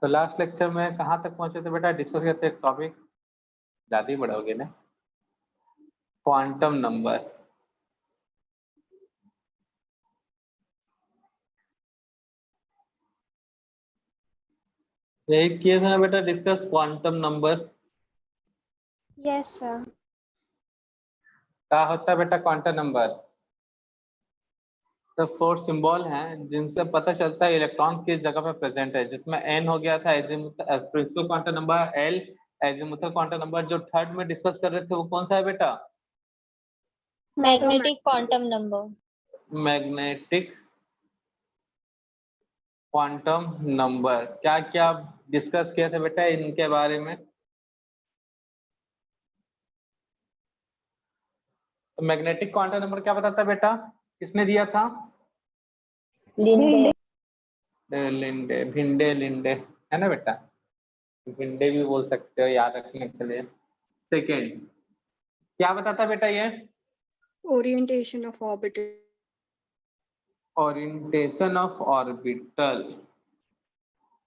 तो last lecture में कहाँ तक पहुंचे थे बेटा? डिस्कस करते एक टॉपिक, ज्यादा ही बड़ा हो गया ना, क्वांटम नंबर। यही किए थे ना बेटा discuss, quantum number. Yes sir. क्या होता है बेटा क्वांटम नंबर? तो 4 सिंबल हैं जिनसे पता चलता है इलेक्ट्रॉन किस जगह पे प्रेजेंट है, जिसमें एन हो गया था principal quantum number, L azimuthal quantum number. जो थर्ड में डिस्कस कर रहे थे वो कौन सा है बेटा? Magnetic quantum number. Magnetic quantum number. क्या क्या डिस्कस किया था बेटा इनके बारे में? तो मैग्नेटिक क्वांटम नंबर क्या बताता है बेटा? किसने दिया था? लिंडे। लिंडे, भिंडे लिंडे, है ना बेटा? भिंडे भी बोल सकते हो याद रखने के लिए। सेकेंड क्या बताता है बेटा ये? Orientation of orbital. Orientation of orbital.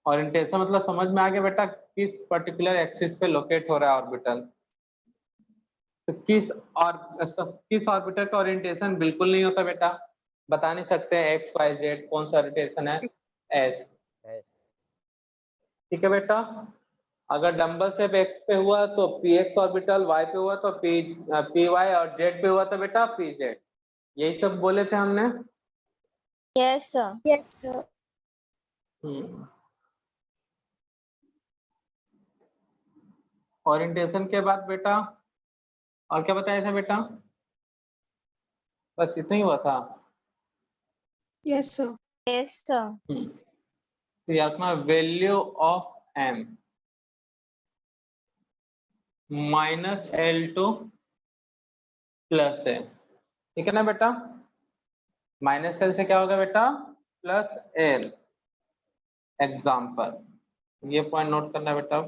Orientation मतलब समझ में आ गया बेटा, किस पर्टिकुलर एक्सिस पे लोकेट हो रहा है ऑर्बिटल। तो किस ऑर्बिटल का ओरिएंटेशन बिल्कुल नहीं होता बेटा? बता नहीं सकते एक्स वाई जेड, कौन सा ओरिएंटेशन है? एस। ठीक है बेटा। अगर डंबल शेप एक्स पे हुआ तो पी एक्स ऑर्बिटल, वाई पे हुआ तो पी वाई, और जेड पे हुआ तो बेटा पी जेड। यही सब बोले थे हमने। Yes sir. Yes sir. Orientation के बाद बेटा और क्या बताया था बेटा? बस इतना ही हुआ था। Yes sir. Yes sir. तो याद रखना value of M minus L to plus है, ठीक है ना बेटा? माइनस एल से क्या होगा बेटा? Plus L. एग्जाम्पल, ये पॉइंट नोट करना बेटा।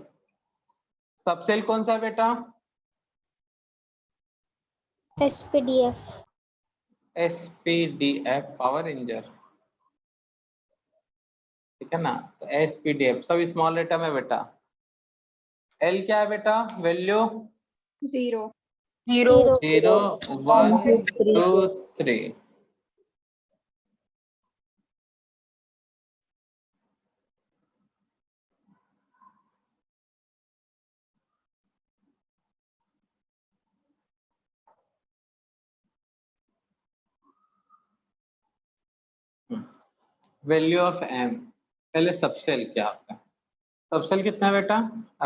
सबसेल कौन सा है बेटा? एसपीडीएफ। एसपीडीएफ, पावर इंजर, ठीक है ना? तो एसपीडीएफ सब स्मॉल लेटर में बेटा। एल क्या है बेटा? वैल्यू 0 0 1 2 3। Value of M. पहले सबसेल क्या होता है? सबसेल कितना है बेटा?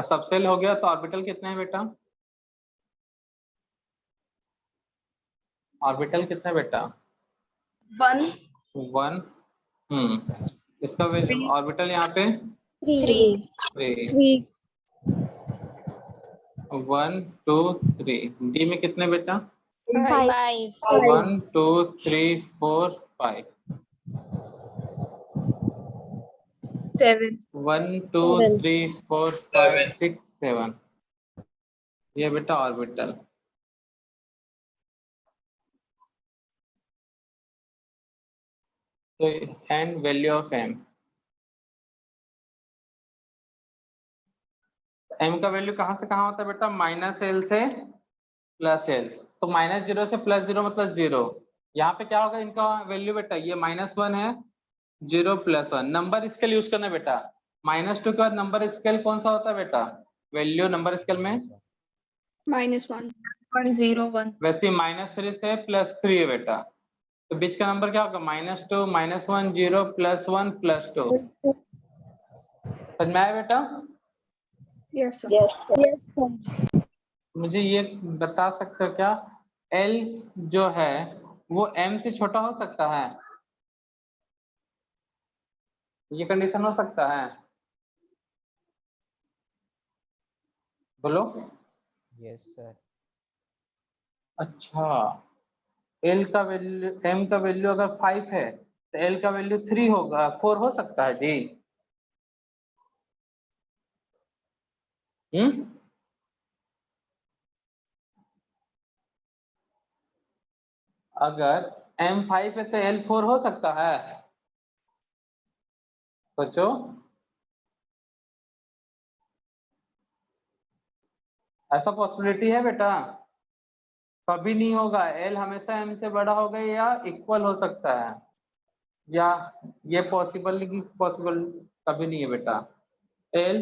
सबसेल हो गया तो ऑर्बिटल कितना है बेटा? ऑर्बिटल कितना है बेटा? 1 1। इसका ऑर्बिटल यहाँ पे 3 3। 1 2 3। डी में कितने बेटा? 5 1 2 3 4 5। 7 1 2 3 4 5 6 7। ये बेटा ऑर्बिटल। तो and value of M, M का वैल्यू कहाँ से कहाँ होता है बेटा? माइनस एल से प्लस एल। तो -0 से +0 मतलब 0। यहाँ पे क्या होगा इनका वैल्यू बेटा? ये -1 है, 0 +1। नंबर स्केल यूज करना बेटा। -2 के बाद नंबर स्केल कौन सा होता है बेटा? वैल्यू नंबर स्केल में -1 1 0 1। वैसे -3 से +3 है बेटा। तो बीच का नंबर क्या होगा? -2 -1 0 +1 +2। समझ में आया बेटा? Yes sir. Yes sir. मुझे ये बता सकते हो क्या, एल जो है वो एम से छोटा हो सकता है? ये कंडीशन हो सकता है? बोलो। Yes sir. अच्छा, एल का वैल्यू, एम का वैल्यू अगर 5 है तो एल का वैल्यू 3 होगा, 4 हो सकता है जी? हम्म। अगर एम 5 है तो एल 4 हो सकता है? सोचो। ऐसा पॉसिबिलिटी है बेटा? कभी नहीं होगा। एल हमेशा एम से बड़ा होगा या इक्वल हो सकता है, या ये पॉसिबल कभी नहीं है बेटा। एल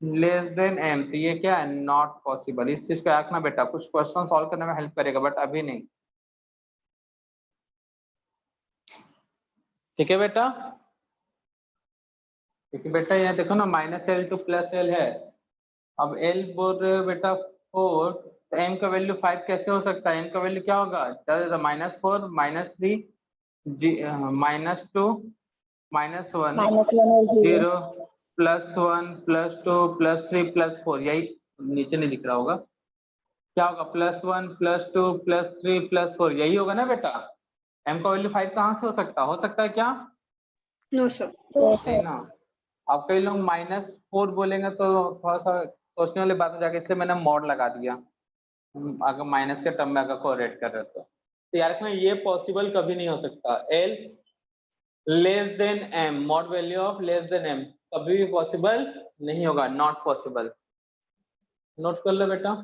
लेस देन एम, तो ये क्या है? Not possible. इस चीज को रखना बेटा, कुछ क्वेश्चन सॉल्व करने में हेल्प करेगा, बट अभी नहीं। ठीक है बेटा? क्योंकि बेटा यहाँ देखो ना, -L टू +L है। अब L बोल रहे हो बेटा 4, तो m का वैल्यू 5 कैसे हो सकता है? m का वैल्यू क्या होगा? -4 -3 -2 -1 0 +1 +2 +3 +4, यही नीचे नहीं दिख रहा होगा, क्या होगा? +1 +2 +3 +4, यही होगा ना बेटा। m का वैल्यू 5 कहाँ से हो सकता है क्या? No sir. नहीं ना। अब कई लोग -4 बोलेंगे तो थोड़ा सा सोचने वाली बात हो जाएगी, इसलिए मैंने मॉड लगा दिया। अगर माइनस के टर्म में अगर कोरिलेट कर रहे तो यार इसमें ये पॉसिबल कभी नहीं हो सकता। L less than M, mod value of less than M, कभी भी पॉसिबल नहीं होगा, नॉट पॉसिबल। नोट कर लो बेटा।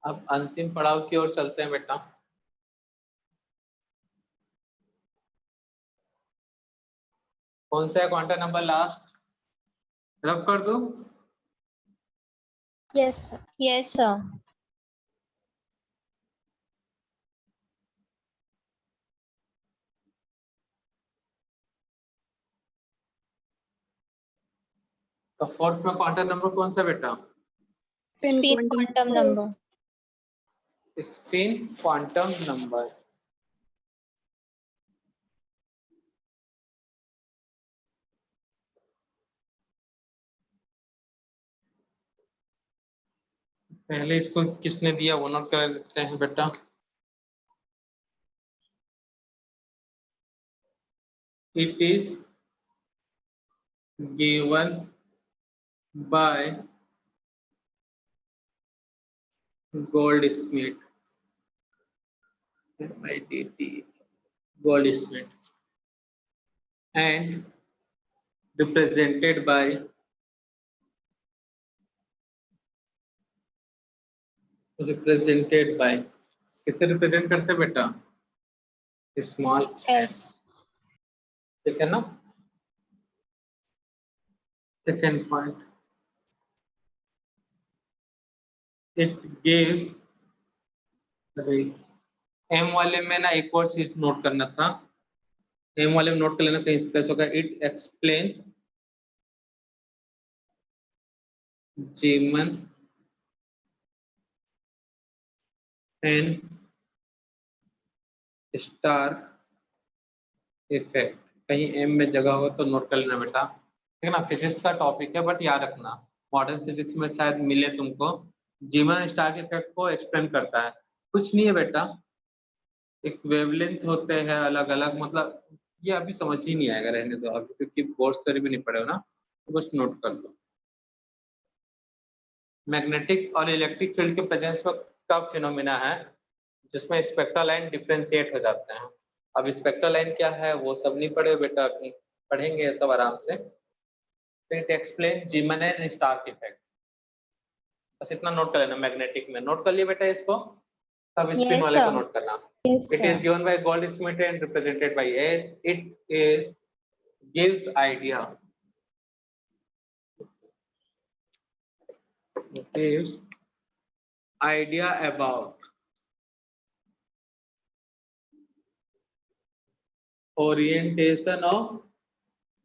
अब अंतिम पड़ाव की ओर चलते हैं बेटा। कौन सा है क्वांटम नंबर लास्ट? रब कर दूं? Yes sir. Yes, sir. तो फोर्थ में क्वांटम नंबर कौन सा बेटा? Spin quantum number. Spin quantum number. पहले इसको किसने दिया वो नोट कर लेते हैं बेटा। It is given by Goldsmith, MITT, Goldsmith, and represented by किसे रिप्रेजेंट करते हैं बेटा? Small S. ठीक है ना। Second point, it gives, M वाले में ना एक और चीज नोट करना था, एम वाले में नोट कर लेना, कहीं स्पेस होगा। It explain जीमन and star effect, कहीं एम में जगह होगा तो नोट कर लेना बेटा। ठीक है ना, फिजिक्स का टॉपिक है बट याद रखना, मॉडर्न फिजिक्स में शायद मिले तुमको। जीमन स्टार इफेक्ट को एक्सप्लेन करता है, कुछ नहीं है बेटा, एक वेवलेंथ होते हैं अलग अलग, मतलब ये अभी समझ ही नहीं आएगा, रहने दो अभी, क्योंकि बोर्ड से भी नहीं पढ़े हो ना, तो बस नोट कर लो। मैग्नेटिक और इलेक्ट्रिक फील्ड के प्रेजेंस में का फिनोमिना है जिसमें स्पेक्ट्रल लाइन डिफ्रेंशिएट हो जाते हैं। अब स्पेक्ट्रल लाइन क्या है वो सब नहीं पढ़े बेटा, अपनी पढ़ेंगे ये सब आराम से। It explain जीमन and star effect, बस इतना नोट कर लेना। मैग्नेटिक में नोट कर लिया बेटा इसको, सब स्पिन Yes, वाले को sir. नोट करना। Yes, It is sir. given by Goldsmith and represented by S. It is gives idea. It gives idea about orientation of,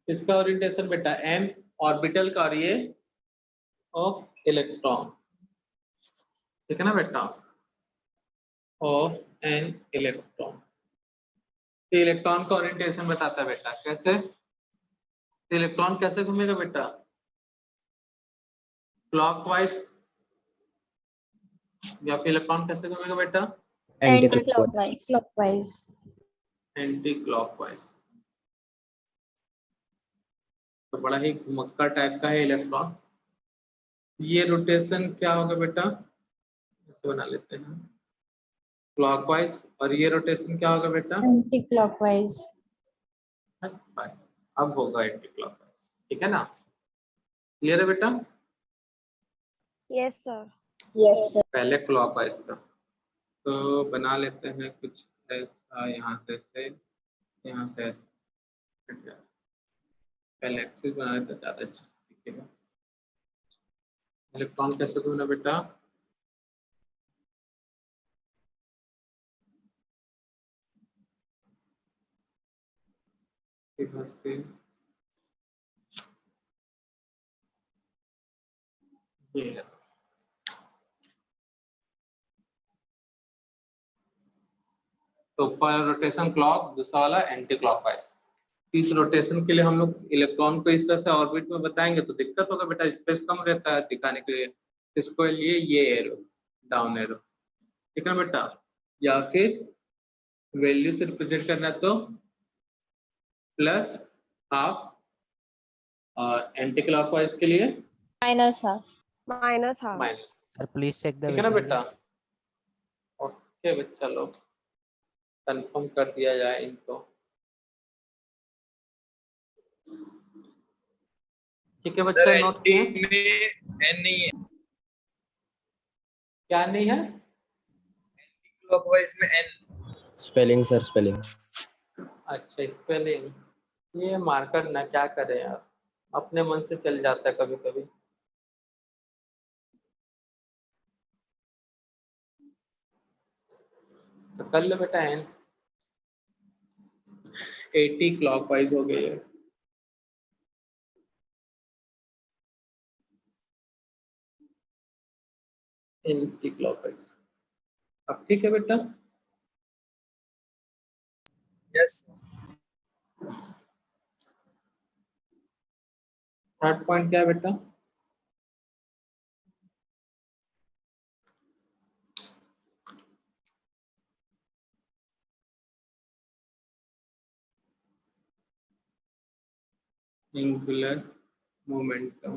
इसका orientation बेटा M ऑर्बिटल का और ये ऑफ इलेक्ट्रॉन, ठीक है ना बेटा, ऑफ एन इलेक्ट्रॉन। तो इलेक्ट्रॉन का ओरिएंटेशन बताता है बेटा, कैसे इलेक्ट्रॉन कैसे घूमेगा बेटा, क्लॉकवाइज, या फिर इलेक्ट्रॉन कैसे घूमेगा बेटा, Anti-clockwise. Clockwise. Anti clockwise. तो बड़ा ही घुमक्कड़ टाइप का है इलेक्ट्रॉन। ये रोटेशन क्या होगा बेटा, ऐसे बना लेते हैं क्लॉकवाइज, और ये रोटेशन क्या होगा बेटा, Anti-clockwise. अब होगा एंटी क्लॉकवाइज, ठीक है ना, क्लियर है बेटा। Yes, sir. Yes, sir. पहले क्लॉकवाइज था, तो बना लेते हैं कुछ ऐसा, यहाँ से ऐसे, यहाँ से ऐसे, पहले एक्सिस बना लेते हैं, ज्यादा अच्छे से दिखेगा। इलेक्ट्रॉन कैसे घूमना बेटा, इधर से ये, तो ऊपर रोटेशन क्लॉक, दूसरा वाला एंटी क्लॉकवाइज। इस रोटेशन के लिए हम लोग इलेक्ट्रॉन को इस तरह से ऑर्बिट में बताएंगे तो दिक्कत होगा बेटा, स्पेस कम रहता है दिखाने के लिए, इसको लिए ये एरो, डाउन एरो, ठीक है बेटा, या फिर वैल्यू से रिप्रेजेंट करना है तो प्लस हाफ, और एंटी क्लॉकवाइज के लिए Minus half. Minus half. Minus, Sir, please check the ठीक है ना waiting बेटा। list. ओके बच्चा लोग, कंफर्म कर दिया जाए इनको, ठीक है बच्चा, नोट किए, में एन नहीं है, क्या नहीं है, क्लॉकवाइज में एन। Spelling, sir, spelling. अच्छा स्पेलिंग, ये मार्कर ना क्या करें यार, अपने मन से चल जाता है कभी कभी। तो कर लो बेटा, एन 80 क्लॉकवाइज हो गई है, एंटी क्लॉकवाइज। अब ठीक है बेटा, यस थर्ड पॉइंट क्या है बेटा, angular momentum,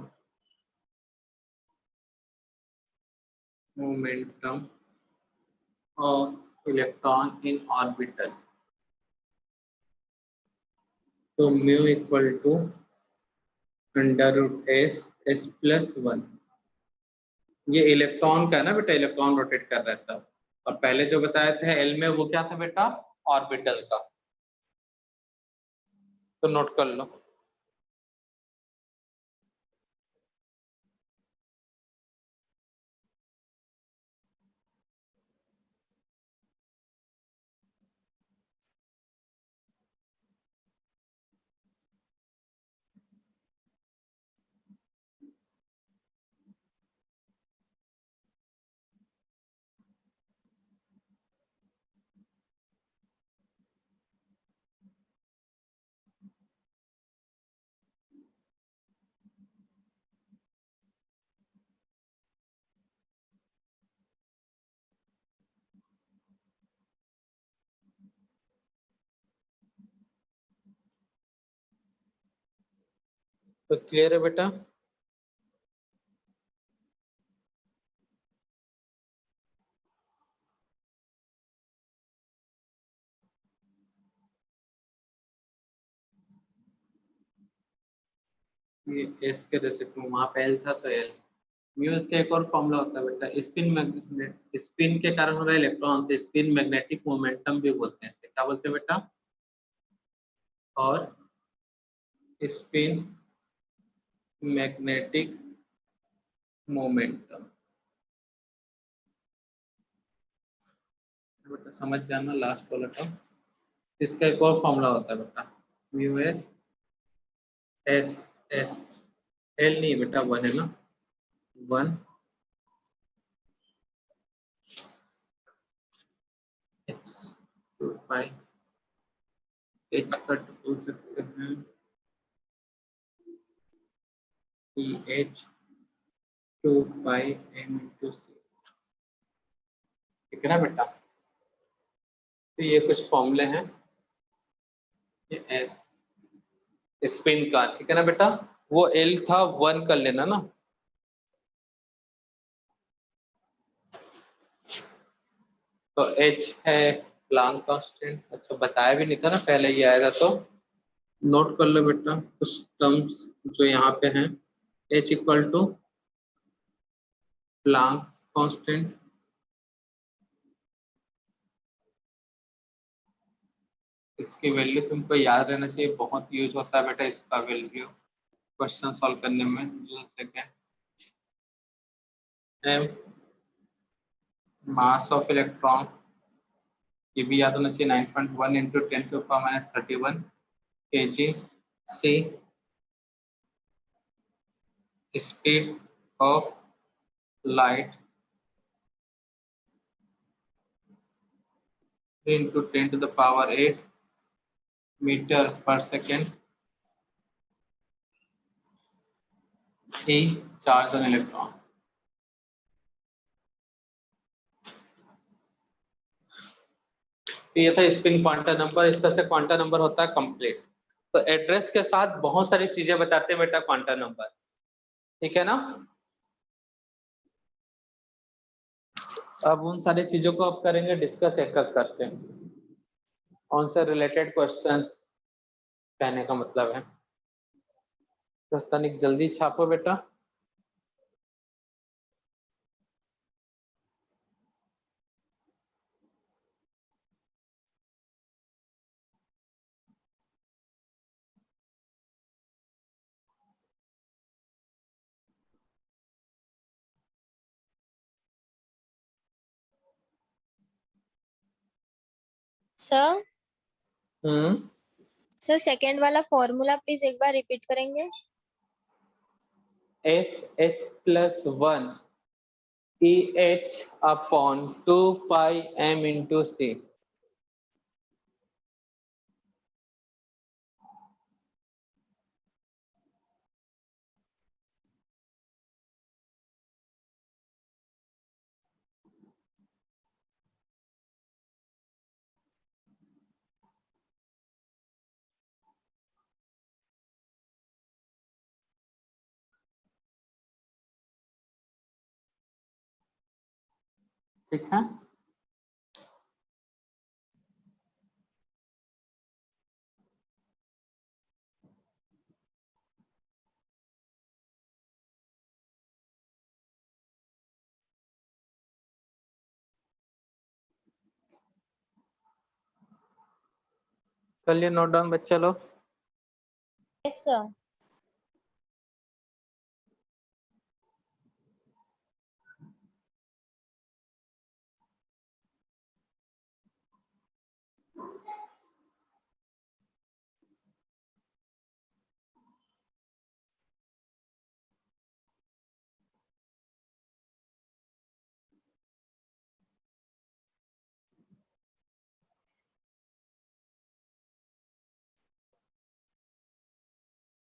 momentum of electron in orbital. तो mu equal to under root S, S plus 1। ये इलेक्ट्रॉन का है ना बेटा, इलेक्ट्रॉन रोटेट कर रहा था, और पहले जो बताए थे एल में वो क्या था बेटा, ऑर्बिटल का, तो नोट कर लो। तो क्लियर है बेटा, ये एस के रेसिप्ट में वहां पे एल था तो एल। म्यूज का एक और फॉर्मूला होता है बेटा, स्पिन मैग्नेट, स्पिन के कारण हो रहा है इलेक्ट्रॉन, तो स्पिन मैग्नेटिक मोमेंटम भी बोलते हैं, इसे क्या बोलते हैं बेटा, और स्पिन मैग्नेटिक मोमेंटम, बेटा समझ जाना लास्ट वाला टर्म। इसका एक और फॉर्मूला होता है बेटा, mu S S S L नहीं बेटा, 1 है ना, 1 एच 2 पाई एच का बोल सकते हैं ई एच 2 पाई एम इंटू सी, ठीक है ना बेटा। तो ये कुछ फॉर्मूले हैं, ये एस स्पिन का, ठीक है ना बेटा। वो एल था 1 कर लेना ना, तो एच है प्लांक कांस्टेंट। अच्छा बताया भी नहीं था ना, पहले ये आएगा तो नोट कर लो बेटा कुछ टर्म्स जो यहाँ पे हैं। H equal to Planck constant, इसकी वैल्यू तुमको याद रहना चाहिए, बहुत यूज होता है बेटा इसका वैल्यू क्वेश्चन सॉल्व करने में। Joule second M mass of electron, ये भी याद होना चाहिए, 9.1 into 10⁻31 kg। C speed of light into 10⁸ metre per second. E charge on electron. तो ये था स्पिन क्वांटम नंबर। इस तरह से क्वांटम नंबर होता है कंप्लीट। तो एड्रेस के साथ बहुत सारी चीजें बताते हैं बेटा क्वांटम नंबर, ठीक है ना। अब उन सारी चीजों को अब करेंगे डिस्कस एक एक करके, उनसे रिलेटेड क्वेश्चन कहने का मतलब है। तो तनिक जल्दी छापो बेटा। सर हम्म सर सेकंड वाला फॉर्मूला प्लीज एक बार रिपीट करेंगे। S plus 1 E H upon 2 पाई एम इंटू सी। ठीक है, कर लिए नोट डाउन बच्चा लोग। Yes sir.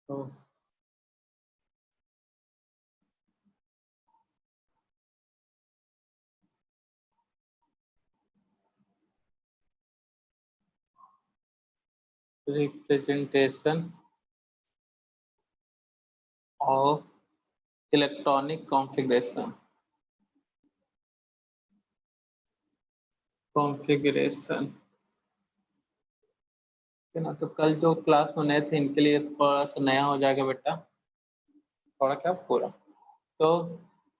तो रिप्रेजेंटेशन ऑफ इलेक्ट्रॉनिक कॉन्फ़िगरेशन है ना। तो कल जो क्लास में नए थे इनके लिए थोड़ा सा नया हो जाएगा बेटा, थोड़ा क्या पूरा। तो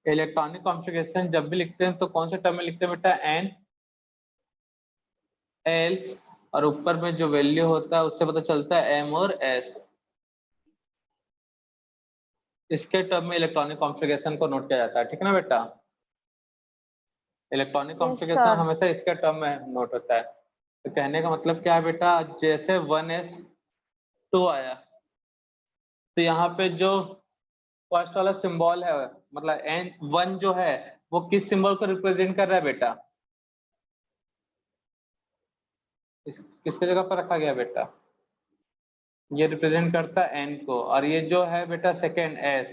इलेक्ट्रॉनिक कॉन्फ़िगरेशन जब भी लिखते हैं तो कौन से टर्म में लिखते हैं बेटा, एन एल, और ऊपर में जो वैल्यू होता है उससे पता चलता है एम और एस। इसके टर्म में इलेक्ट्रॉनिक कॉन्फ़िगरेशन को नोट किया जाता है, ठीक है ना बेटा। Electronic configuration sir. हमेशा इसके टर्म में नोट होता है। तो कहने का मतलब क्या है बेटा, जैसे 1s 2 आया तो यहाँ पे जो फर्स्ट वाला सिंबल है, मतलब n1 जो है वो किस सिंबल को रिप्रेजेंट कर रहा है बेटा? किसके जगह पर रखा गया बेटा? ये रिप्रेजेंट करता है n को, और ये जो है बेटा सेकेंड s,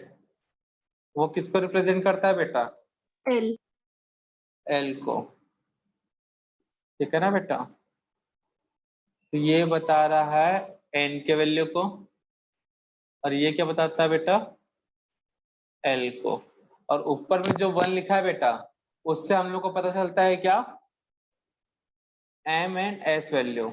वो किसको रिप्रेजेंट करता है बेटा? L. l को। ठीक है ना बेटा? तो ये बता रहा है n के वैल्यू को, और ये क्या बताता है बेटा? l को। और ऊपर में जो 1 लिखा है बेटा, उससे हम लोग को पता चलता है क्या? m and s value.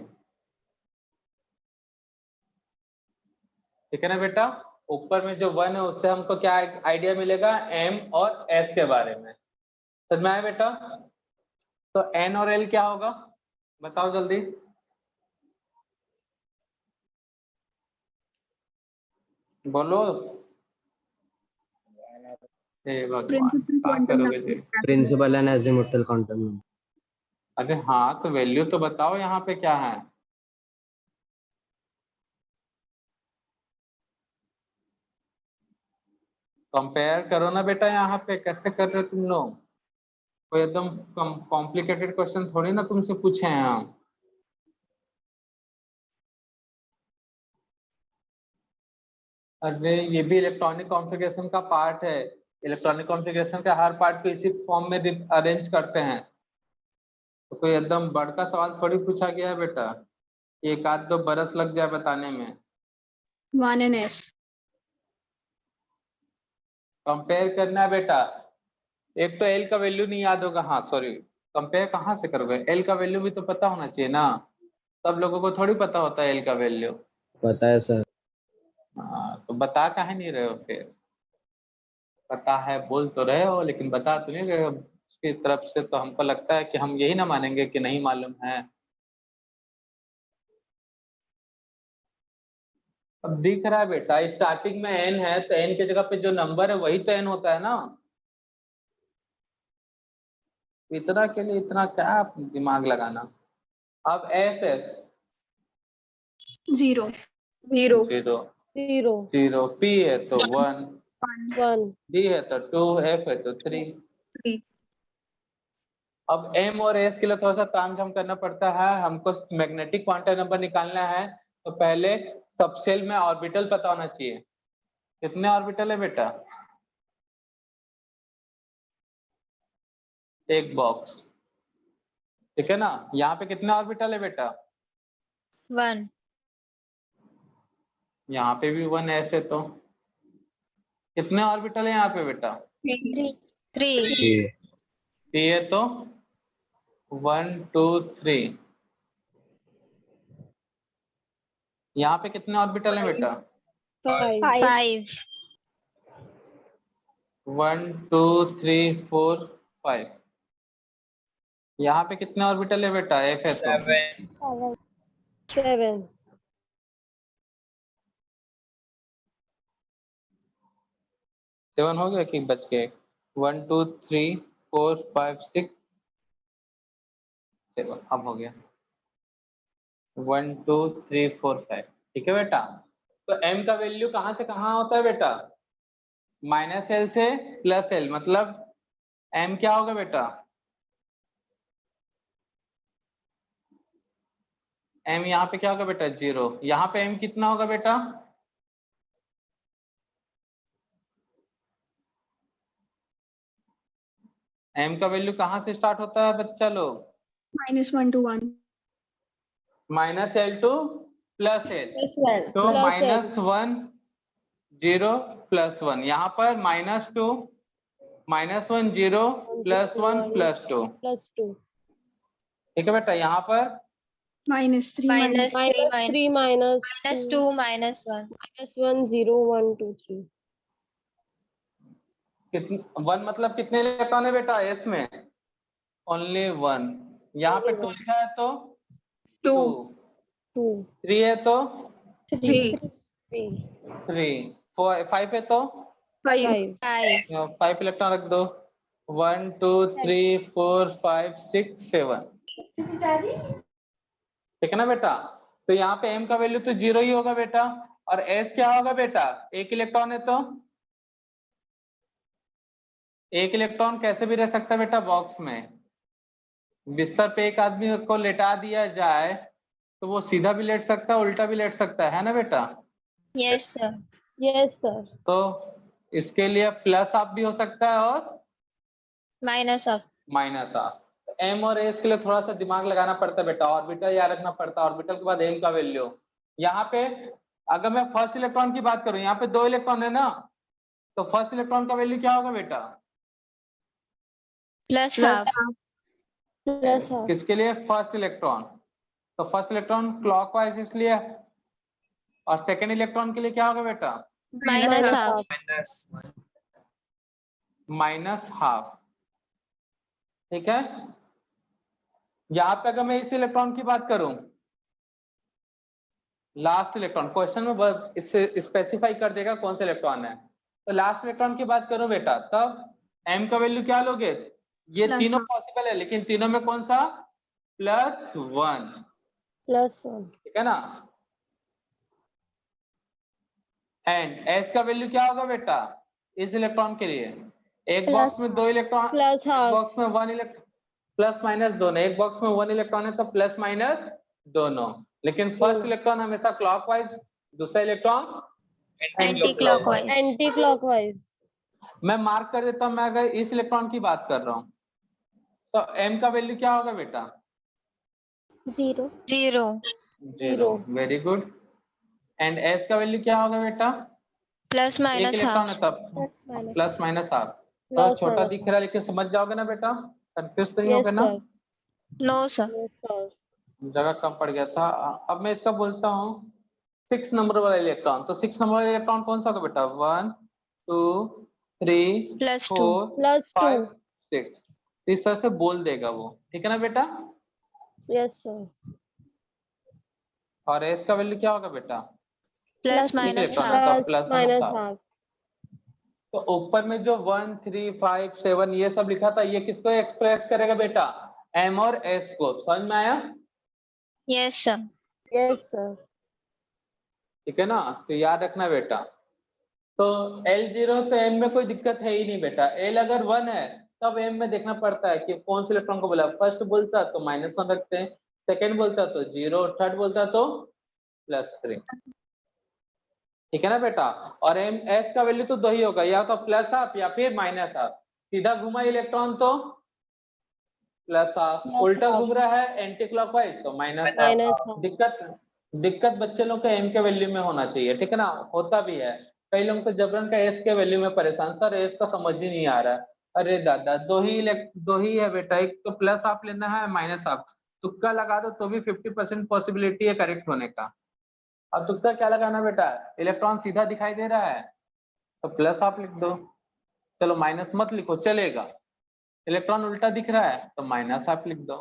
ठीक है ना बेटा? ऊपर में जो 1 है उससे हमको क्या आइडिया मिलेगा? m और s के बारे में। समझ में आया बेटा? तो n और l क्या होगा बताओ जल्दी। बोलो। हे भगवान, क्या करोगे जी? Principal and azimuthal quantum number. अरे हाँ, तो वैल्यू तो बताओ यहाँ पे क्या है? कंपेयर करो ना बेटा, यहाँ पे कैसे कर रहे हो तुम लोग? कोई एकदम कॉम्प्लिकेटेड क्वेश्चन थोड़ी ना तुमसे पूछे हैं हम। अरे ये भी इलेक्ट्रॉनिक कॉन्फ़िगरेशन का पार्ट है। इलेक्ट्रॉनिक कॉन्फ़िगरेशन के हर पार्ट को इसी फॉर्म में अरेंज करते हैं। तो कोई एकदम बड़का सवाल थोड़ी पूछा गया है बेटा, एक आध दो बरस लग जाए बताने में। 1 and S. कंपेयर करना है बेटा। एक तो एल का वैल्यू नहीं याद होगा, हाँ सॉरी, कंपेयर कहाँ से करोगे? एल का वैल्यू भी तो पता होना चाहिए ना, सब लोगों को थोड़ी पता होता है एल का वैल्यू। पता है सर। हाँ, तो बता काहे नहीं रहे हो फिर? पता है बोल तो रहे हो, लेकिन बता तो नहीं रहे हो। उसकी तरफ से तो हमको लगता है कि हम यही ना मानेंगे कि नहीं मालूम है। अब दिख रहा है बेटा, स्टार्टिंग में एन है तो एन के जगह पे जो नंबर है वही तो एन होता है ना। इतना के लिए इतना क्या दिमाग लगाना। अब एस है 0. 0 0. 0, पी है तो 1, 1. डी है तो 2, एफ है तो 3। 3. अब एम और एस के लिए थोड़ा सा तामझाम करना पड़ता है। हमको मैग्नेटिक क्वांटम नंबर निकालना है, तो पहले सबसेल में ऑर्बिटल पता होना चाहिए। कितने ऑर्बिटल है बेटा? एक बॉक्स। ठीक है ना? यहाँ पे कितने ऑर्बिटल है बेटा? 1. यहाँ पे भी 1 ऐसे, तो कितने ऑर्बिटल है यहाँ पे बेटा? 3. 3. पी है तो 1 2 3। यहाँ पे कितने ऑर्बिटल है बेटा? 5. 5. 1 2 3 4 5। यहाँ पे कितने ऑर्बिटल है बेटा? एफ है तो 7. 7. 7 हो गया कि बच गए? 1 2 3 4 5 6 7, अब हो गया 1 2 3 4 5। ठीक है बेटा? तो m का वैल्यू कहाँ से कहाँ होता है बेटा? माइनस एल से प्लस एल, मतलब m क्या होगा बेटा? m यहाँ पे क्या होगा बेटा? 0। यहाँ पे m कितना होगा बेटा? m का वैल्यू कहाँ से स्टार्ट होता है बच्चा लोग? -1 to 1. Minus L to plus L. Well. तो -1 0 +1, यहाँ पर -2 -1 0 +1 +2। +2. ठीक है बेटा? यहाँ पर -3. -3. -3 -2. -1. -1 0 1 2 3. कितने 1 मतलब कितने इलेक्ट्रॉन है बेटा एस में? ओनली 1। यहाँ पे 2 लिखा है तो 2, 2. 3 है तो 3. 3, 5 है तो 5. 5. 5 इलेक्ट्रॉन रख दो। 1 2 3 4 5 6 7। ठीक है ना बेटा? तो यहाँ पे m का वैल्यू तो 0 ही होगा बेटा। और s क्या होगा बेटा? एक इलेक्ट्रॉन है तो एक इलेक्ट्रॉन कैसे भी रह सकता है बेटा बॉक्स में। बिस्तर पे एक आदमी को लेटा दिया जाए तो वो सीधा भी लेट सकता है, उल्टा भी लेट सकता है ना बेटा। Yes, sir. Yes, sir. तो इसके लिए प्लस आप भी हो सकता है और Minus of. माइनस आप। एम और एस के लिए थोड़ा सा दिमाग लगाना पड़ता है बेटा, ऑर्बिटल याद रखना पड़ता है, ऑर्बिटल के बाद एम का वैल्यू। यहाँ पे अगर मैं फर्स्ट इलेक्ट्रॉन की बात करूं, यहाँ पे 2 इलेक्ट्रॉन है ना, तो फर्स्ट इलेक्ट्रॉन का वैल्यू क्या होगा बेटा? Plus Plus half. half. Plus half. किसके लिए? First electron. तो फर्स्ट इलेक्ट्रॉन क्लॉकवाइज इसलिए, और सेकेंड इलेक्ट्रॉन के लिए क्या होगा बेटा? Minus half. minus minus half. ठीक है। यहाँ पे अगर मैं इस इलेक्ट्रॉन की बात करूं, लास्ट इलेक्ट्रॉन, क्वेश्चन में इससे स्पेसिफाई कर देगा कौन सा इलेक्ट्रॉन है। तो लास्ट इलेक्ट्रॉन की बात करूं बेटा, तब m का वैल्यू क्या लोगे? ये Plus तीनों one. पॉसिबल है, लेकिन तीनों में कौन सा? +1। Plus 1. ठीक है ना। एंड s का वैल्यू क्या होगा बेटा इस इलेक्ट्रॉन के लिए? एक बॉक्स में 2 इलेक्ट्रॉन, Plus half. बॉक्स में 1 इलेक्ट्रॉन, प्लस माइनस दोनों। एक बॉक्स में 1 इलेक्ट्रॉन है तो प्लस माइनस दोनों, लेकिन फर्स्ट इलेक्ट्रॉन हमेशा क्लॉकवाइज, दूसरा इलेक्ट्रॉन Anti-clockwise. Anti-clockwise. मैं मार्क कर देता हूं। मैं अगर इस इलेक्ट्रॉन की बात कर रहा हूं तो m का वैल्यू क्या होगा बेटा? 0. Zero. Very good. And s का वैल्यू क्या होगा बेटा? Plus एक minus इलेक्ट्रॉन half. है तब प्लस माइनस हाफ। तो Plus छोटा minus दिख रहा है लेकिन समझ जाओगे ना बेटा, कंफ्यूज तो नहीं Yes, होगे ना? sir. No, sir. Yes, sir. जगह कम पड़ गया था। अब मैं इसका बोलता हूँ 6 नंबर वाला इलेक्ट्रॉन। तो 6 नंबर वाला इलेक्ट्रॉन कौन सा होगा बेटा? 1 2 3 Plus 2. 4 Plus 2. 5 6। इस तरह से बोल देगा वो, ठीक है ना बेटा। Yes, sir. और एस का वैल्यू क्या होगा बेटा? Plus एक minus इलेक्ट्रॉन half. है तो Plus plus minus half. half. तो ऊपर में जो 1 3 5 7 ये सब लिखा था, ये किसको एक्सप्रेस करेगा बेटा? एम और एस को। समझ में आया? Yes, sir. Yes, sir. ठीक है ना। तो याद रखना बेटा। तो L0 तो M में कोई दिक्कत है ही नहीं बेटा। L अगर 1 है तब M में देखना पड़ता है कि कौन से इलेक्ट्रॉन को बोला। फर्स्ट बोलता तो -1 रखते हैं, सेकेंड बोलता तो 0, थर्ड बोलता तो +3। ठीक है ना बेटा। और M S का वैल्यू तो 2 ही होगा, या तो प्लस हाफ या फिर माइनस हाफ। सीधा घुमा इलेक्ट्रॉन तो प्लस हाफ, Plus उल्टा half. घूम रहा है एंटी क्लॉकवाइज तो माइनस हाफ। Minus half. दिक्कत बच्चे लोग का M के वैल्यू में होना चाहिए, ठीक है ना। होता भी है, कई लोग तो जबरन का S के वैल्यू में परेशान, सर S का समझ ही नहीं आ रहा है। अरे दादा, दो ही है बेटा, एक तो प्लस हाफ लेना है, माइनस हाफ। तुक्का लगा दो तो भी 50% पॉसिबिलिटी है करेक्ट होने का। अब तुक्का क्या लगाना बेटा? इलेक्ट्रॉन सीधा दिखाई दे रहा है तो प्लस हाफ लिख दो, चलो माइनस मत लिखो चलेगा। इलेक्ट्रॉन उल्टा दिख रहा है तो माइनस हाफ लिख दो।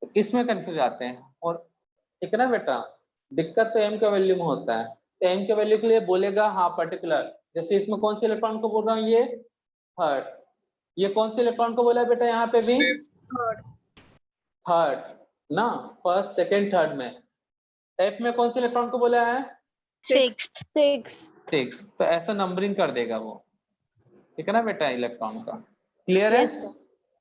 तो इसमें कंफ्यूज आते हैं। और ठीक है ना बेटा, दिक्कत तो m के वैल्यू में होता है। तो m के वैल्यू के लिए बोलेगा हाँ पर्टिकुलर, जैसे इसमें कौन से इलेक्ट्रॉन को बोल रहा हूँ, ये थर्ड। ये कौन से इलेक्ट्रॉन को बोला है बेटा यहाँ पे भी? थर्ड ना, फर्स्ट सेकेंड थर्ड में। f में कौन से इलेक्ट्रॉन को बोला है? 6th. 6। तो ऐसा नंबरिंग कर देगा वो, ठीक है ना बेटा इलेक्ट्रॉन का। क्लियर है? Yes, sir.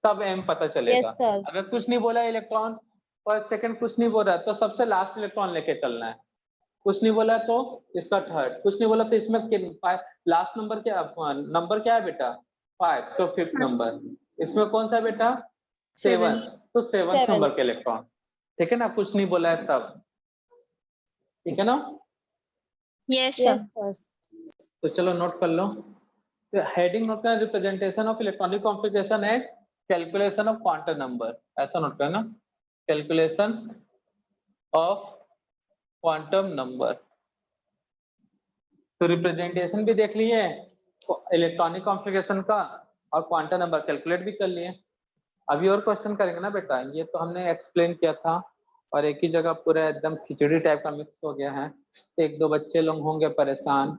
तब m पता चलेगा। Yes, sir. अगर कुछ नहीं बोला इलेक्ट्रॉन, फर्स्ट सेकंड कुछ नहीं बोला तो सबसे लास्ट इलेक्ट्रॉन लेके चलना है। कुछ नहीं बोला तो इसका थर्ड, कुछ नहीं बोला तो इसमें लास्ट नंबर क्या है बेटा? 5, तो 5th नंबर। इसमें कौन सा है बेटा? 7, तो 7th Seven. नंबर के इलेक्ट्रॉन। ठीक है ना, कुछ नहीं बोला है तब। ठीक है ना। Yes, sir. Yes, sir. तो चलो नोट कर लो। हेडिंग नोट करना, representation of electronic configuration and calculation of quantum number, ऐसा नोट करना, कैलकुलेशन ऑफ क्वांटम नंबर। तो रिप्रेजेंटेशन भी देख लिए इलेक्ट्रॉनिक कॉन्फ़िगरेशन का, और क्वांटम नंबर कैलकुलेट भी कर लिए। अभी और क्वेश्चन करेंगे ना बेटा, ये तो हमने एक्सप्लेन किया था और एक ही जगह पूरा एकदम खिचड़ी टाइप का मिक्स हो गया है। एक दो बच्चे लोग होंगे परेशान,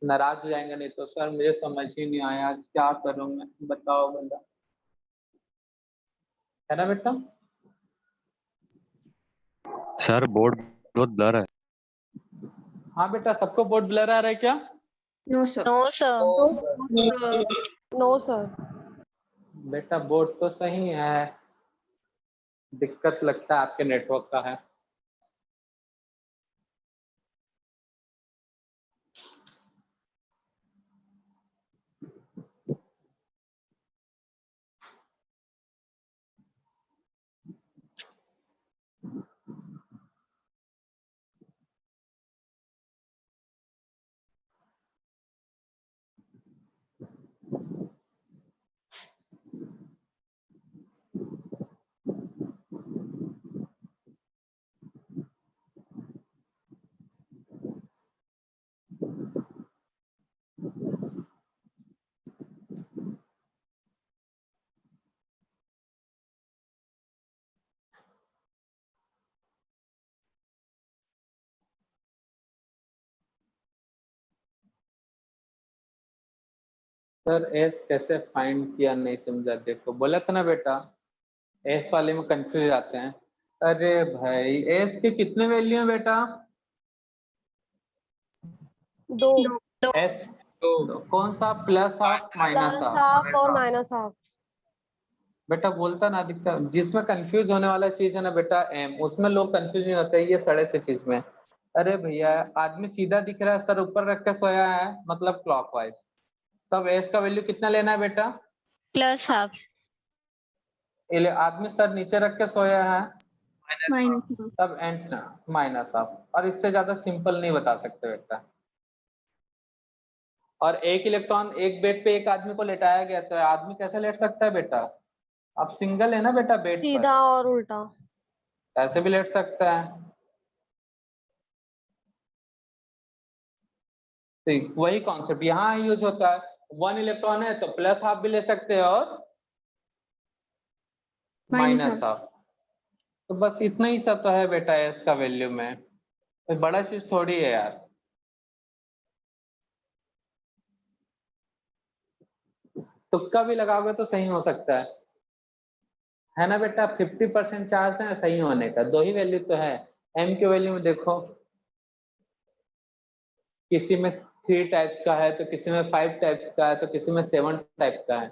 नाराज हो जाएंगे, नहीं तो सर मुझे समझ ही नहीं आया, क्या करूं मैं, बताओ बंदा, है ना बेटा। सर बोर्ड बहुत ब्लर है। हाँ बेटा, सबको बोर्ड ब्लर आ रहा है क्या? No, sir. Oh, sir. No, sir. बेटा बोर्ड तो सही है, दिक्कत लगता है आपके नेटवर्क का है। सर एस कैसे फाइंड किया नहीं समझा। देखो बोला था ना बेटा, एस वाले में कंफ्यूज आते हैं। अरे भाई एस के कितने वैल्यू हैं बेटा? 2. एस तो कौन सा, plus half minus Plus half? half और minus half. बेटा बोलता ना दिखता, जिसमें कंफ्यूज होने वाला चीज है ना बेटा एम, उसमें लोग कंफ्यूज नहीं होते ये सड़े से चीज में। अरे भैया आदमी सीधा दिख रहा है, सर ऊपर रख के सोया है, मतलब क्लॉकवाइज, तब एस का वैल्यू कितना लेना है बेटा? प्लस हाफ आदमी सर नीचे रख के सोया है, माइनस माइनस तब एंड माइनस हाफ। और इससे ज्यादा सिंपल नहीं बता सकते बेटा। और एक इलेक्ट्रॉन एक बेड पे एक आदमी को लेटाया गया, तो आदमी कैसे लेट सकता है बेटा? अब सिंगल है ना बेटा बेड पर, सीधा और उल्टा. ऐसे भी लेट सकता है। तो वही कॉन्सेप्ट यहाँ यूज होता है, वन इलेक्ट्रॉन है तो प्लस हाफ भी ले सकते हैं और माइनस हाफ। तो बस इतना ही सब तो है बेटा एस का वैल्यू में, कोई बड़ा चीज थोड़ी है यार। तुक्का भी लगाओगे तो सही हो सकता है ना बेटा? 50% चांस है सही होने का, दो ही वैल्यू तो है। एम के वैल्यू में देखो, किसी में 3 टाइप्स का है, तो किसी में 5 टाइप्स का है, तो किसी में 7 टाइप का है।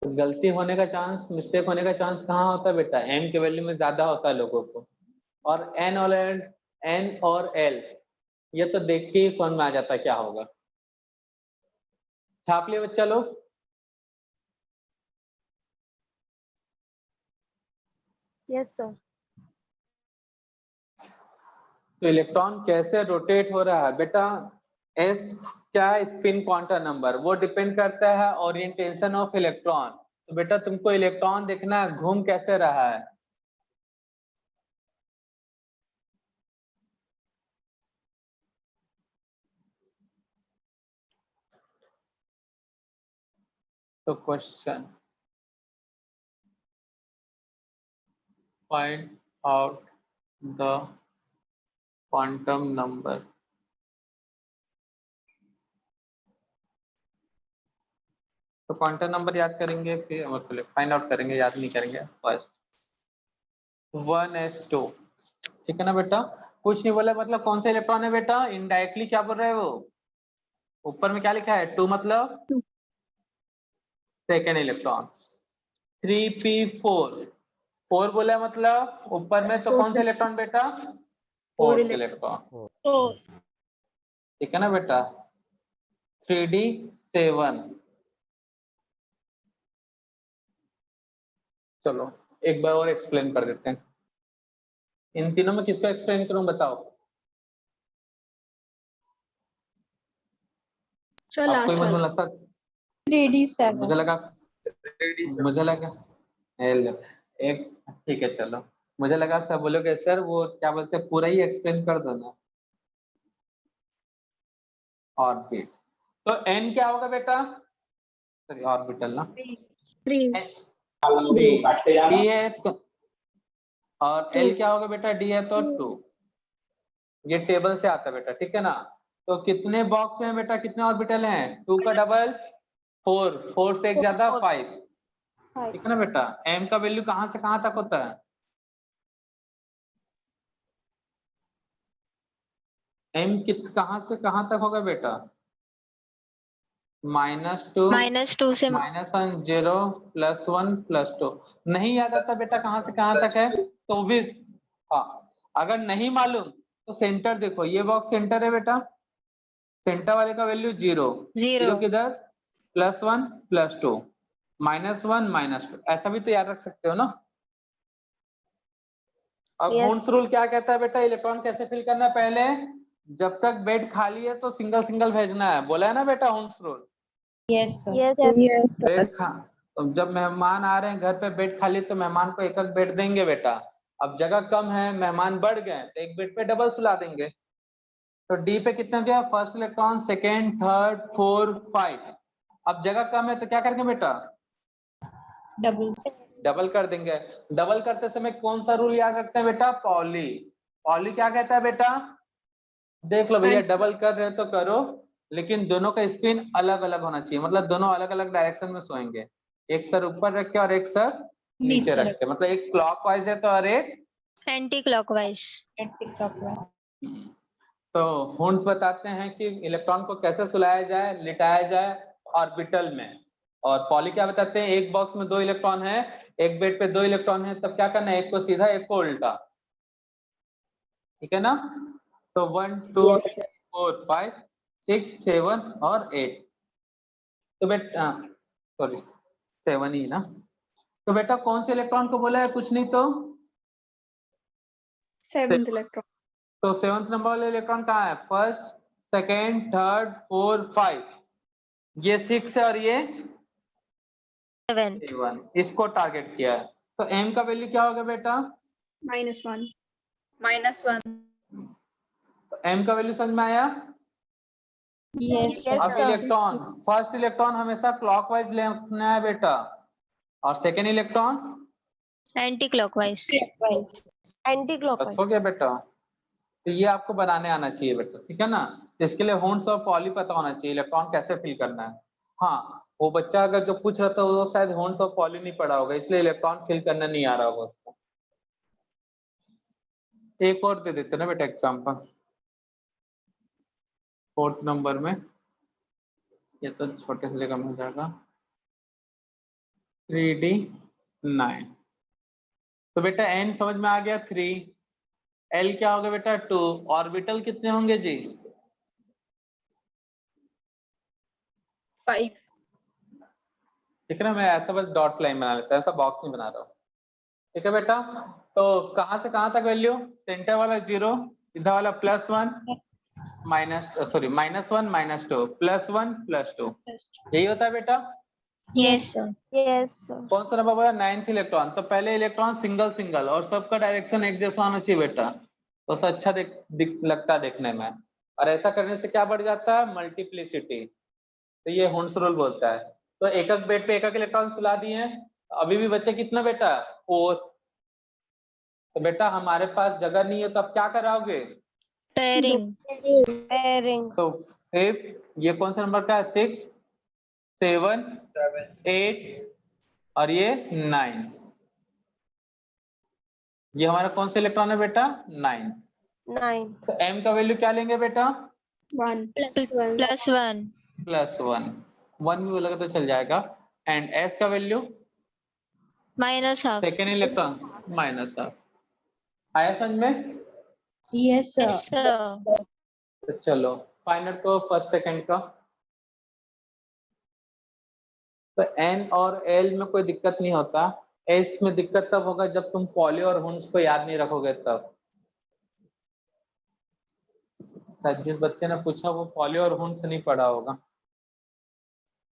तो गलती होने का चांस, मिस्टेक होने का चांस कहाँ होता है बेटा? एम के वैल्यू में ज्यादा होता है लोगों को। और एन और एल ये तो देख के ही समझ में आ जाता है क्या होगा। छाप लिया बच्चा लोग? Yes, sir. तो इलेक्ट्रॉन कैसे रोटेट हो रहा है बेटा? एस क्या है? स्पिन क्वांटम नंबर, वो डिपेंड करता है ओरिएंटेशन ऑफ इलेक्ट्रॉन। तो बेटा तुमको इलेक्ट्रॉन देखना है घूम कैसे रहा है। तो question, find out the quantum number. तो क्वांटम नंबर याद करेंगे, फिर मतलब फाइंड आउट करेंगे, याद नहीं करेंगे। फर्स्ट 1s2, ठीक है ना बेटा? कुछ नहीं बोला, मतलब कौन सा इलेक्ट्रॉन है बेटा? इनडायरेक्टली क्या बोल रहा है वो? ऊपर में क्या लिखा है? 2 मतलब सेकेंड इलेक्ट्रॉन। 3p4, 4 बोला है मतलब ऊपर में, तो कौन सा इलेक्ट्रॉन बेटा? फोर्थ इलेक्ट्रॉन, ठीक है ना बेटा? 3d7। चलो एक बार और एक्सप्लेन कर देते हैं। इन तीनों में किसको एक्सप्लेन करूं बताओ? आपको ही मतलब लगता, 3d7 मुझे लगा, 3D7 मुझे लगा एक, ठीक है चलो, मुझे लगा सब बोलोगे सर वो क्या बोलते हैं पूरा ही एक्सप्लेन कर दो ना। ऑर्बिट, तो एन क्या होगा बेटा? सॉरी ऑर्बिटल ना, 3 डी है तो, और एल क्या होगा बेटा? डी है तो 2। ये टेबल से आता है बेटा, ठीक है ना? तो कितने बॉक्स हैं बेटा, कितने ऑर्बिटल हैं? 2 का डबल 4, 4 से एक ज्यादा 5, ठीक है ना बेटा? एम का वैल्यू कहां से कहां तक होता है? एम कित कहां से कहां तक होगा बेटा? -2 -2 से -1 0 +1 +2। नहीं याद आता बेटा कहाँ से कहाँ तक है तो भी, हाँ अगर नहीं मालूम तो सेंटर देखो, ये बॉक्स सेंटर है बेटा, सेंटर वाले का वैल्यू 0, 0 किधर, +1 +2 -1 -2, ऐसा भी तो याद रख सकते हो ना। अब Yes. होन्स रूल क्या कहता है बेटा, इलेक्ट्रॉन कैसे फिल करना है, पहले जब तक बेड खाली है तो सिंगल सिंगल भेजना है, बोला है ना बेटा होन्स रूल। Yes, yes. बेड खा तो जब मेहमान आ रहे हैं घर पे, बेड खाली तो मेहमान को एक एक बेड देंगे बेटा। अब जगह कम है, मेहमान बढ़ गए तो एक बेड पे डबल सुला देंगे। तो डी पे कितना गया, फर्स्ट इलेक्ट्रॉन, सेकेंड, थर्ड, 4, 5। अब जगह कम है तो क्या करेंगे बेटा, डबल कर देंगे। डबल करते समय कौन सा रूल याद रखते हैं बेटा, पॉली। पॉली क्या कहता है बेटा, देख लो भैया, डबल कर रहे हो तो करो, लेकिन दोनों का स्पिन अलग अलग होना चाहिए, मतलब दोनों अलग अलग डायरेक्शन में सोएंगे, एक सर ऊपर रख के और एक सर नीचे रख के, मतलब एक क्लॉकवाइज है तो और एक एंटी क्लॉकवाइज। तो हुंस बताते हैं कि इलेक्ट्रॉन को कैसे सुलाया जाए, लिटाया जाए ऑर्बिटल में। और पॉली क्या बताते हैं, एक बॉक्स में 2 इलेक्ट्रॉन है, एक बेड पे 2 इलेक्ट्रॉन है, तब क्या करना है, एक को सीधा एक को उल्टा, ठीक है ना। तो 1 2 3 4 5 6 7 और 8, तो बेटा सॉरी 7 ही ना। तो बेटा कौन से इलेक्ट्रॉन को बोला है, कुछ नहीं तो 7th electron. तो 7th नंबर वाले इलेक्ट्रॉन कहाँ है, फर्स्ट, सेकेंड, थर्ड, 4, 5, ये 6 है और ये 7th 7, इसको टारगेट किया है। तो m का वैल्यू क्या होगा बेटा, -1. तो m का वैल्यू समझ में आया। Yes, अब sir. इलेक्ट्रॉन, फर्स्ट इलेक्ट्रॉन हमेशा क्लॉकवाइज लेना है बेटा, और सेकेंड इलेक्ट्रॉन एंटी क्लॉकवाइज। बस Anti-clockwise. हो गया बेटा। तो ये आपको बनाने आना चाहिए बेटा, ठीक है ना। तो इसके लिए होन्स और पॉली पता होना चाहिए, इलेक्ट्रॉन कैसे फिल करना है। हाँ वो बच्चा अगर जो पूछ रहा था वो शायद होन्स और पॉली नहीं पढ़ा होगा, इसलिए इलेक्ट्रॉन फिल करना नहीं आ रहा होगा उसको। एक और दे देते ना बेटा एग्जाम्पल, 4th नंबर में, ये तो छोटे से कम हो जाएगा, 3D9। तो बेटा n समझ में आ गया 3, l क्या होगा बेटा 2, ऑर्बिटल कितने होंगे जी, 5. ठीक है ना। मैं ऐसा बस डॉट लाइन बना लेता हूँ, ऐसा बॉक्स नहीं बना रहा हूँ, ठीक है बेटा। तो कहाँ से कहाँ तक वैल्यू, सेंटर वाला 0, इधर वाला +1 -1 -2 +1 +2, यही होता है बेटा। Yes sir. Yes, sir. कौन सा नंबर बोला, 9th इलेक्ट्रॉन। तो पहले इलेक्ट्रॉन सिंगल सिंगल और सबका डायरेक्शन एक जैसा होना चाहिए बेटा, तो उससे अच्छा लगता है देखने में, और ऐसा करने से क्या बढ़ जाता है, मल्टीप्लिसिटी। तो ये हुंस रूल बोलता है। तो एक एक बेड पे एक एक इलेक्ट्रॉन सुला दिए हैं, अभी भी बच्चे कितना बेटा, 4। तो बेटा हमारे पास जगह नहीं है, तो अब क्या कराओगे, पेयरिंग। Pairing. तो फिर ये कौन सा नंबर का है, 6 7 8 और ये 9, ये हमारा कौन सा इलेक्ट्रॉन है बेटा, 9। 9. तो m का वैल्यू क्या लेंगे बेटा, 1. +1 +1, 1 भी बोलेगा तो चल जाएगा। एंड s का वैल्यू, -12 सेकेंड इलेक्ट्रॉन, -1। आया समझ में। Yes, sir. Yes sir. तो चलो फाइनल को फर्स्ट सेकंड का। तो n और l में कोई दिक्कत नहीं होता, s में दिक्कत तब होगा जब तुम पॉली और हुंस को याद नहीं रखोगे तब। शायद जिस बच्चे ने पूछा वो पॉली और हुंस नहीं पढ़ा होगा,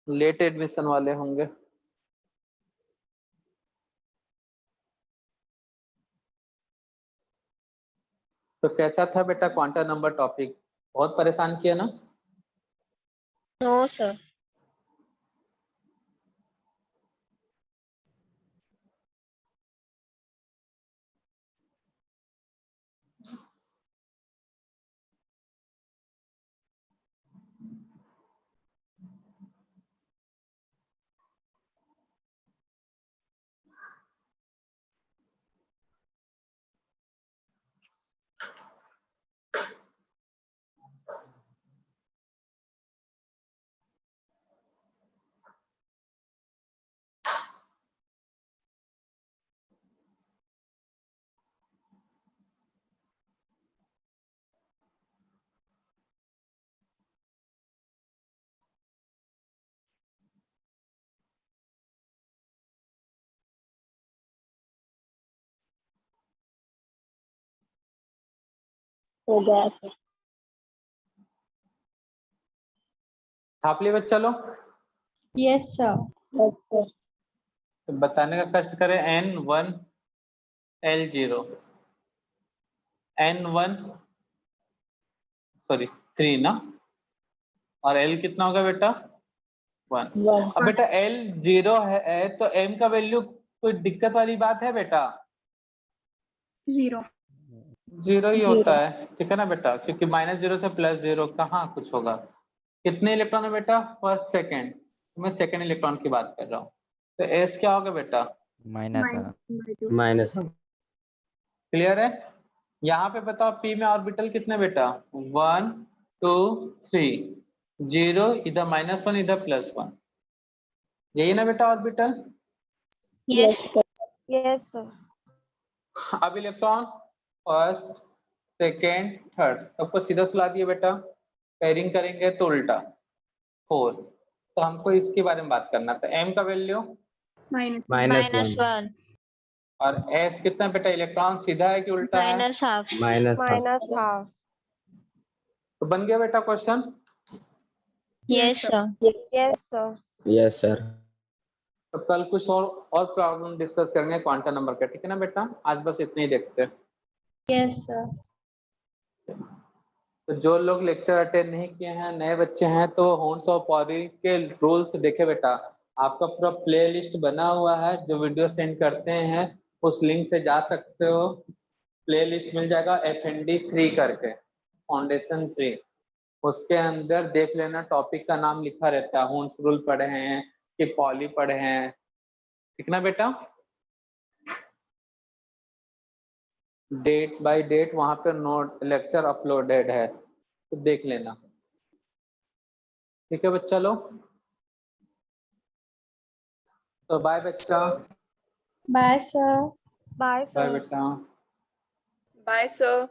लेट एडमिशन वाले होंगे। तो कैसा था बेटा क्वांटम नंबर टॉपिक, बहुत परेशान किया ना। No sir. हो गया सर। छाप लिए बच्चा लोग? Yes sir. Yes sir. तो बताने का कष्ट करें। N1 L0 N1 सॉरी 3 ना, और L कितना होगा बेटा 1। अब बेटा L 0 है तो M का वैल्यू कोई दिक्कत वाली बात है बेटा? 0 0 ही होता है, ठीक है ना बेटा, क्योंकि -0 से +0 कहाँ कुछ होगा। कितने इलेक्ट्रॉन है बेटा? फर्स्ट सेकेंड, मैं सेकेंड इलेक्ट्रॉन की बात कर रहा हूँ। तो S क्या होगा बेटा? माइनस क्लियर है? यहाँ पे बताओ P में ऑर्बिटल कितने बेटा? 1 2 3, 0 इधर -1 इधर +1, यही ना बेटा ऑर्बिटल? Yes. Yes, sir. अब इलेक्ट्रॉन फर्स्ट सेकेंड थर्ड सबको सीधा सुला दिए बेटा, पेयरिंग करेंगे तो उल्टा 4। तो हमको इसके बारे में बात करना था। M का वैल्यू माइनस वन -1. और S कितना बेटा? इलेक्ट्रॉन सीधा है कि उल्टा है? -1/2. माइनस -1/2। तो बन गया बेटा question? Yes, sir. Yes sir. Yes sir. तो कल कुछ और प्रॉब्लम डिस्कस करेंगे क्वांटम नंबर का, ठीक है ना बेटा? आज बस इतने ही देखते हैं। Yes sir. तो जो लोग लेक्चर अटेंड नहीं किए हैं, नए बच्चे हैं, तो होन्स और पॉरी के रूल्स देखे बेटा। आपका पूरा प्ले लिस्ट बना हुआ है, जो वीडियो सेंड करते हैं उस लिंक से जा सकते हो। प्ले लिस्ट मिल जाएगा FND 3 करके, फाउंडेशन 3। उसके अंदर देख लेना, टॉपिक का नाम लिखा रहता है। होन्स रूल पढ़े हैं कि पॉली पढ़े हैं, ठीक ना बेटा? डेट बाय डेट वहां पे नोट लेक्चर अपलोडेड है, तो देख लेना, ठीक है बच्चा लोग? तो बाय बच्चा, bye sir. Bye, bye sir. बेटा। Bye, sir.